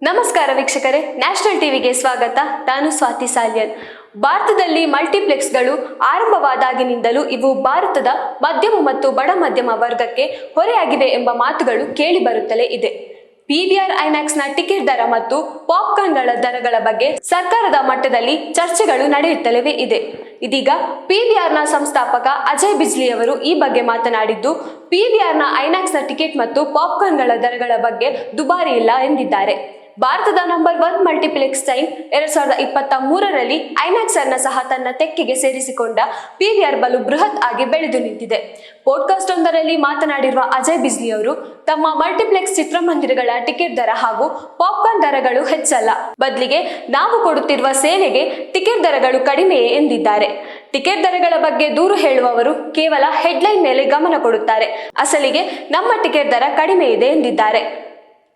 ನಮಸ್ಕಾರ ವೀಕ್ಷಕರೇ, ನ್ಯಾಷನಲ್ ಟಿವಿಗೆ ಸ್ವಾಗತ. ನಾನು ಸ್ವಾತಿ ಸಾಲ್ಯನ್. ಭಾರತದಲ್ಲಿ ಮಲ್ಟಿಪ್ಲೆಕ್ಸ್ಗಳು ಆರಂಭವಾದಾಗಿನಿಂದಲೂ ಇವು ಭಾರತದ ಮಧ್ಯಮ ಮತ್ತು ಬಡ ಮಧ್ಯಮ ವರ್ಗಕ್ಕೆ ಹೊರೆಯಾಗಿವೆ ಎಂಬ ಮಾತುಗಳು ಕೇಳಿ ಬರುತ್ತಲೇ ಇದೆ. ಪಿವಿಆರ್ ಐಮ್ಯಾಕ್ಸ್ನ ಟಿಕೆಟ್ ದರ ಮತ್ತು ಪಾಪ್ಕಾರ್ನ್ಗಳ ದರಗಳ ಬಗ್ಗೆ ಸರ್ಕಾರದ ಮಟ್ಟದಲ್ಲಿ ಚರ್ಚೆಗಳು ನಡೆಯುತ್ತಲೇ ಇದೆ. ಇದೀಗ ಪಿವಿಆರ್ನ ಸಂಸ್ಥಾಪಕ ಅಜಯ್ ಬಿಜ್ಲಿ ಅವರು ಈ ಬಗ್ಗೆ ಮಾತನಾಡಿದ್ದು, ಪಿವಿಆರ್ನ ಐಮ್ಯಾಕ್ಸ್ನ ಟಿಕೆಟ್ ಮತ್ತು ಪಾಪ್ಕಾರ್ನ್ಗಳ ದರಗಳ ಬಗ್ಗೆ ದುಬಾರಿ ಇಲ್ಲ ಎಂದಿದ್ದಾರೆ. ಭಾರತದ ನಂಬರ್ 1 ಮಲ್ಟಿಪ್ಲೆಕ್ಸ್ ಚೈನ್ 2023ರಲ್ಲಿ ಐಮ್ಯಾಕ್ಸ್ ಅನ್ನ ಸಹ ತನ್ನ ತೆಕ್ಕೆಗೆ ಸೇರಿಸಿಕೊಂಡ ಪಿವಿಆರ್ ಬಲು ಬೃಹತ್ ಆಗಿ ಬೆಳೆದು ನಿಂತಿದೆ. ಪಾಡ್ಕಾಸ್ಟ್ ಒಂದರಲ್ಲಿ ಮಾತನಾಡಿರುವ ಅಜಯ್ ಬಿಜ್ಲಿ ಅವರು, ತಮ್ಮ ಮಲ್ಟಿಪ್ಲೆಕ್ಸ್ ಚಿತ್ರಮಂದಿರಗಳ ಟಿಕೆಟ್ ದರ ಹಾಗೂ ಪಾಪ್ಕಾರ್ನ್ ದರಗಳು ಹೆಚ್ಚಲ್ಲ, ಬದಲಿಗೆ ನಾವು ಕೊಡುತ್ತಿರುವ ಸೇವೆಗೆ ಟಿಕೆಟ್ ದರಗಳು ಕಡಿಮೆಯೇ ಎಂದಿದ್ದಾರೆ. ಟಿಕೆಟ್ ದರಗಳ ಬಗ್ಗೆ ದೂರು ಹೇಳುವವರು ಕೇವಲ ಹೆಡ್ಲೈನ್ ಮೇಲೆ ಗಮನ ಕೊಡುತ್ತಾರೆ. ಅಸಲಿಗೆ ನಮ್ಮ ಟಿಕೆಟ್ ದರ ಕಡಿಮೆ ಇದೆ ಎಂದಿದ್ದಾರೆ.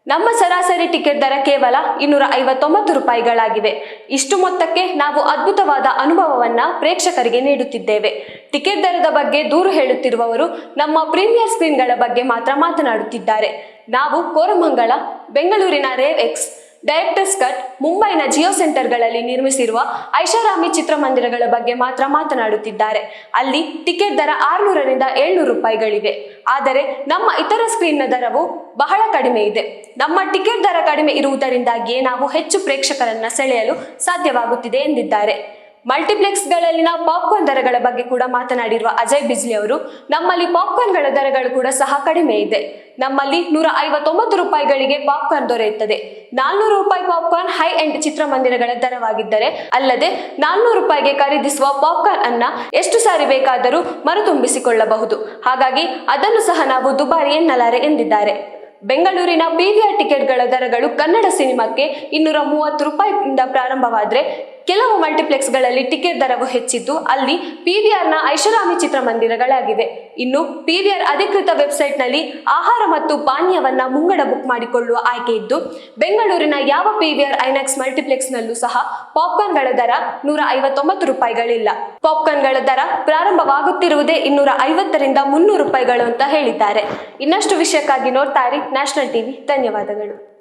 ನಮ್ಮ ಸರಾಸರಿ ಟಿಕೆಟ್ ದರ ಕೇವಲ 259 ರೂಪಾಯಿಗಳಾಗಿವೆ. ಇಷ್ಟು ಮೊತ್ತಕ್ಕೆ ನಾವು ಅದ್ಭುತವಾದ ಅನುಭವವನ್ನ ಪ್ರೇಕ್ಷಕರಿಗೆ ನೀಡುತ್ತಿದ್ದೇವೆ. ಟಿಕೆಟ್ ದರದ ಬಗ್ಗೆ ದೂರು ಹೇಳುತ್ತಿರುವವರು ನಮ್ಮ ಪ್ರೀಮಿಯರ್ ಸ್ಕ್ರೀನ್ಗಳ ಬಗ್ಗೆ ಮಾತ್ರ ಮಾತನಾಡುತ್ತಿದ್ದಾರೆ. ನಾವು ಕೋರಮಂಗಲ, ಬೆಂಗಳೂರಿನ ರೇವ್ ಎಕ್ಸ್, ಡೈರೆಕ್ಟರ್ಸ್ ಕಟ್, ಮುಂಬೈನ ಜಿಯೋ ಸೆಂಟರ್ಗಳಲ್ಲಿ ನಿರ್ಮಿಸಿರುವ ಐಷಾರಾಮಿ ಚಿತ್ರಮಂದಿರಗಳ ಬಗ್ಗೆ ಮಾತ್ರ ಮಾತನಾಡುತ್ತಿದ್ದಾರೆ. ಅಲ್ಲಿ ಟಿಕೆಟ್ ದರ 600ರಿಂದ 700 ರೂಪಾಯಿಗಳಿವೆ. ಆದರೆ ನಮ್ಮ ಇತರ ಸ್ಕ್ರೀನ್ನ ದರವು ಬಹಳ ಕಡಿಮೆ ಇದೆ. ನಮ್ಮ ಟಿಕೆಟ್ ದರ ಕಡಿಮೆ ಇರುವುದರಿಂದಾಗಿಯೇ ನಾವು ಹೆಚ್ಚು ಪ್ರೇಕ್ಷಕರನ್ನ ಸೆಳೆಯಲು ಸಾಧ್ಯವಾಗುತ್ತಿದೆ ಎಂದಿದ್ದಾರೆ. ಮಲ್ಟಿಪ್ಲೆಕ್ಸ್ಗಳಲ್ಲಿನ ಪಾಪ್ಕಾರ್ನ್ ದರಗಳ ಬಗ್ಗೆ ಕೂಡ ಮಾತನಾಡಿರುವ ಅಜಯ್ ಬಿಜ್ಲಿ ಅವರು, ನಮ್ಮಲ್ಲಿ ಪಾಪ್ಕಾರ್ನ್ಗಳ ದರಗಳು ಕೂಡ ಸಹ ಕಡಿಮೆ ಇದೆ. ನಮ್ಮಲ್ಲಿ 159 ರೂಪಾಯಿಗಳಿಗೆ ಪಾಪ್ಕಾರ್ನ್ ದೊರೆಯುತ್ತದೆ. 400 ರೂಪಾಯಿ ಪಾಪ್ಕಾರ್ನ್ ಹೈ ಎಂಡ್ ಚಿತ್ರಮಂದಿರಗಳ ದರವಾಗಿದ್ದರೆ, ಅಲ್ಲದೆ 400 ರೂಪಾಯಿಗೆ ಖರೀದಿಸುವ ಪಾಪ್ಕಾರ್ನ್ ಅನ್ನ ಎಷ್ಟು ಸಾರಿ ಬೇಕಾದರೂ ಮರುತುಂಬಿಸಿಕೊಳ್ಳಬಹುದು. ಹಾಗಾಗಿ ಅದನ್ನು ಸಹ ನಾವು ದುಬಾರಿ ಎನ್ನಲಾರೆ ಎಂದಿದ್ದಾರೆ. ಬೆಂಗಳೂರಿನ ಪಿವಿಆರ್ ಟಿಕೆಟ್ಗಳ ದರಗಳು ಕನ್ನಡ ಸಿನಿಮಾಕ್ಕೆ 230 ರೂಪಾಯಿಯಿಂದ ಪ್ರಾರಂಭವಾದರೆ, ಕೆಲವು ಮಲ್ಟಿಪ್ಲೆಕ್ಸ್ಗಳಲ್ಲಿ ಟಿಕೆಟ್ ದರವು ಹೆಚ್ಚಿದ್ದು ಅಲ್ಲಿ ಪಿವಿಆರ್ನ ಐಷಾರಾಮಿ ಚಿತ್ರಮಂದಿರಗಳಾಗಿವೆ. ಇನ್ನು ಪಿವಿಆರ್ ಅಧಿಕೃತ ವೆಬ್ಸೈಟ್ನಲ್ಲಿ ಆಹಾರ ಮತ್ತು ಪಾನೀಯವನ್ನ ಮುಂಗಡ ಬುಕ್ ಮಾಡಿಕೊಳ್ಳುವ ಆಯ್ಕೆ ಇದ್ದು, ಬೆಂಗಳೂರಿನ ಯಾವ ಪಿವಿಆರ್ ಐಮ್ಯಾಕ್ಸ್ ಮಲ್ಟಿಪ್ಲೆಕ್ಸ್ನಲ್ಲೂ ಸಹ ಪಾಪ್ಕಾರ್ನ್ಗಳ ದರ 159 ರೂಪಾಯಿಗಳಿಲ್ಲ. ಪಾಪ್ಕಾರ್ನ್ಗಳ ದರ ಪ್ರಾರಂಭವಾಗುತ್ತಿರುವುದೇ 250ರಿಂದ 300 ರೂಪಾಯಿಗಳು ಅಂತ ಹೇಳಿದ್ದಾರೆ. ಇನ್ನಷ್ಟು ವಿಷಯಕ್ಕಾಗಿ ನೋಡ್ತಾ ಇರಿ ನ್ಯಾಷನಲ್ ಟಿವಿ. ಧನ್ಯವಾದಗಳು.